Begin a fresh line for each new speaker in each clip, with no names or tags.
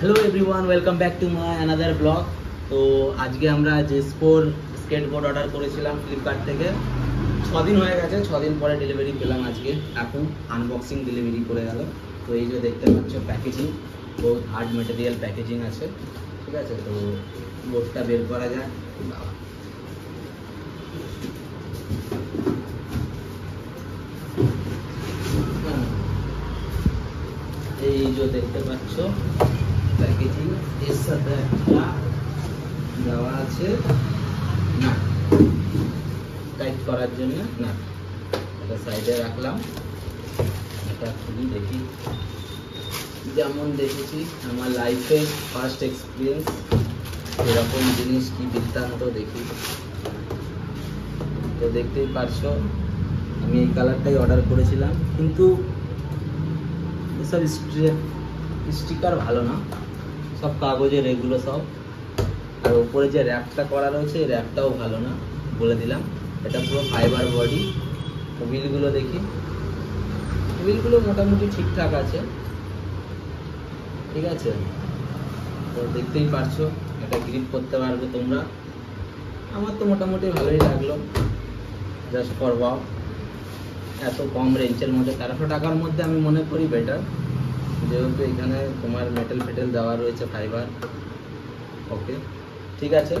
Hello everyone, welcome back to my another blog. তো আজকে আমরা জেসপোর স্কেটবোর্ড অর্ডার করেছিলাম ফ্লিপকার্ট থেকে। 6 দিন হয়ে গেছে, 6 দিন পরে ডেলিভারি পেলাম। আজকে এখন আনবক্সিং ডেলিভারি করে গেল। তো এই যে দেখতে পাচ্ছ প্যাকেজিং, বহুত হার্ড মেটেরিয়াল প্যাকেজিং আছে, ঠিক আছে। তো বোর্ডটা বের করা যায়। এই যে দেখতে পাচ্ছ প্যাকেজিং, এর সাথে একটা দেওয়া আছে না টাইট করার জন্য, না এটা সাইডে রাখলাম। এটা খুলি দেখি, যেমন দেখেছি আমার লাইফে ফার্স্ট এক্সপিরিয়েন্স, এরকম জিনিস কি বৃত্তান্ত দেখি। তো দেখতেই পারছো আমি এই কালারটাই অর্ডার করেছিলাম, কিন্তু এসব স্টিকার ভালো না, সব কাগজের এগুলো সব। আর উপরে যে র্যাপটা করা রয়েছে এই র্যাপটাও ভালো না, বলে দিলাম। এটা পুরো ফাইবার বডি। হুইলগুলো দেখি, হুইলগুলো মোটামুটি ঠিকঠাক আছে, ঠিক আছে। তো দেখতেই পারছো এটা গ্রিপ করতে পারবে তোমরা। আমার তো মোটামুটি ভালোই লাগলো, জাস্ট ফর ওয়াও। এত কম রেঞ্জের মধ্যে 1300 টাকার মধ্যে আমি মনে করি বেটার, যেহেতু এখানে তোমার মেটেল ফেটেল দেওয়া রয়েছে, ফাইবার। ওকে, ঠিক আছে।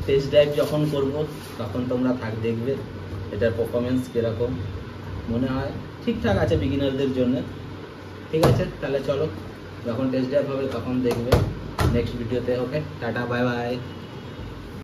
টেস্ট ড্রাইভ যখন করব তখন তোমরা দেখবে এটার পারফরমেন্স কীরকম। মনে হয় ঠিকঠাক আছে বিগিনারদের জন্য, ঠিক আছে। তাহলে চলো, যখন টেস্ট ড্রাইভ হবে তখন দেখবে নেক্সট ভিডিওতে। ওকে, টাটা, বাই বাই।